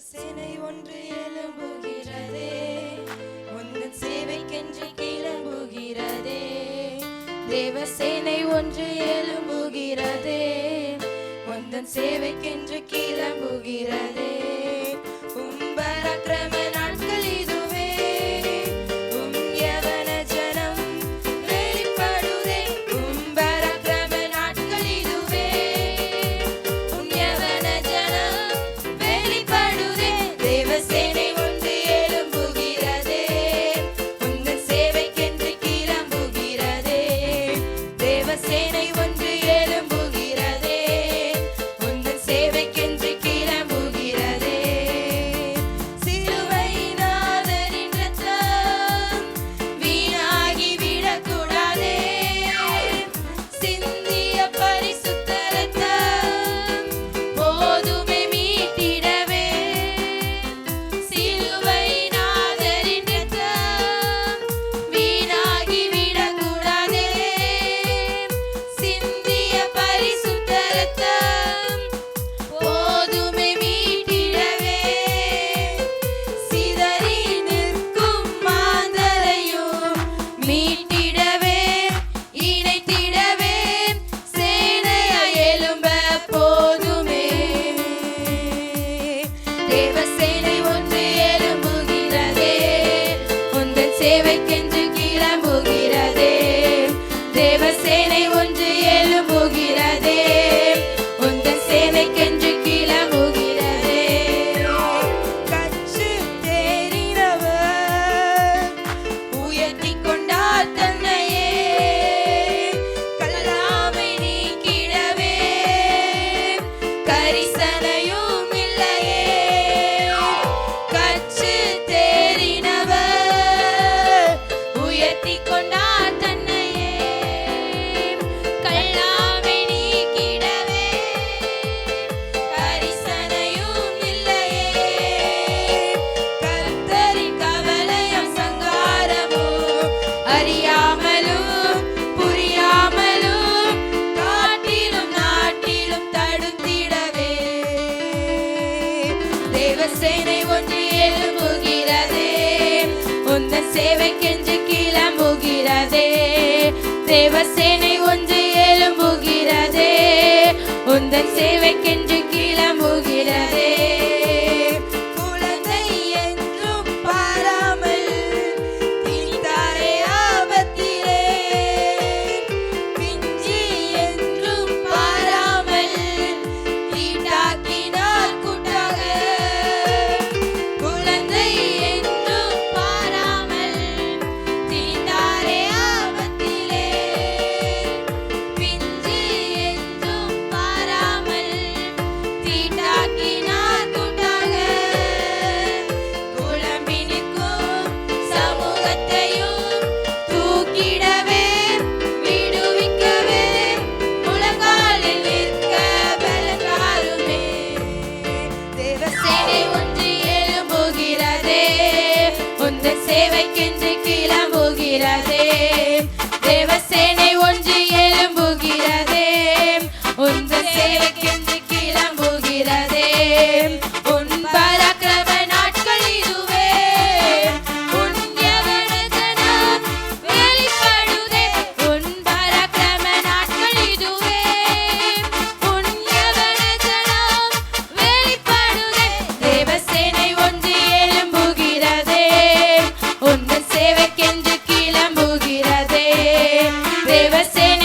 சேனை ஒன்று எழும்புகிறதே, உந்தன் சேவைக்கென்று கிளம்புகிறதே. தேவ சேனை ஒன்று எழும்புகிறதே, உந்தன் சேவைக்கென்று கிளம்புகிறதே. பராக்கிரம நாட்கள் இதுவே, யவன ஜனம் வெளிப்படுதே. பராக்கிரம நாட்கள் இதுவே, யவன ஜனம் வெளிப்படுதே. தேவ சேனை ஒன்று எழும்புகிறதே, உந்தன் சேவைக்கென்று கிளம்புகிறதே. தேவ சேனை ஒன்று எழும்புகிறதே, உந்தன் சேவைக்கென்று கிளம்புகிறதே. சிலுவைநாதரின் இரத்தம் வீணாகி விடக்கூடாதே, சிந்திய பரிசுத்த இரத்தம் போதுமே மீட்டிடவே. சிலுவைநாதரின் இரத்தம் வீணாகி விடக்கூடாதே, சிந்திய பரிசுத்த இரத்தம் போதுமே மீட்டிடவே. சிதறி நிற்கும் மாந்தரையும் மீட்டிடவே, இணைத்திடவே சேனையாய் எழும்ப போதுமே. தேவ சேனை ஒன்று எழும்புகிறதே, உந்தன் சேவைக்கென்று கிளம்புகிறதே. தேவ சேனை ஒன்று எழும்புகிறதே, உந்தன் சேவைக்கென்று கிளம்புகிறதே. கற்று தேறினவர் உயர்த்திக் கொண்டார் தன்னையே, கல்லாமை நீக்கிடவே கரிசனையும் இல்லையே. கற்று தேறினவர் உயர்த்திக் கொண்டார் தன்னையே, கல்லாமை நீக்கிடவே கரிசனையும் இல்லையே. கர்த்தரின் கவலையும் சங்காரமும் அறியாமலும் புரியாமலும் காட்டிலும் நாட்டிலும் தடுத்திடவே. தேவ சேனை ஒன்று எழும்புகிறதே, உந்தன் சேவைக்கென்று கிளம்புகிறதே. தேவ சேனை ஒன்று எழும்புகிறதே, உந்தன் சேவைக்கென்று கிளம்புகிறதே. குழந்தை என்றும் பாராமல் திணித்தாரே ஆபத்திலே, பிஞ்சி என்றும் பாராமல் தீட்டாக்கினார் கூட்டாக. குழந்தை என்றும் பாராமல் திணித்தாரே ஆபத்திலே, பிஞ்சி என்றும் பாராமல் தீட்டாக்கினார் கூட்டாக. குழம்பி நிற்கும் சமூகத்தையும் தூக்கிடவே விடுவிக்கவே, முழங்காலில் நிற்க பலத்தாருமே. தேவ சேனை ஒன்று எழும்புகிறதே, உந்தன் சேவைக்கென்று கிளம்புகிறதே. தேவ சேனை ஒன்று எழும்புகிறதே, உந்தன் சேவைக்கென்று கிளம்புகிறதே. உன் பராக்கிரம நாட்கள் இதுவே, உன் யவன ஜனம் வெளிப்படுதே. உன் பராக்கிரம நாட்கள் இதுவே, உன் யவன ஜனம் வெளிப்படுதே. தேவ சேனை ஒன்று எழும்புகிறதே, உந்தன் சேவைக்கென்று கிளம்புகிறதே. தேவ சேனை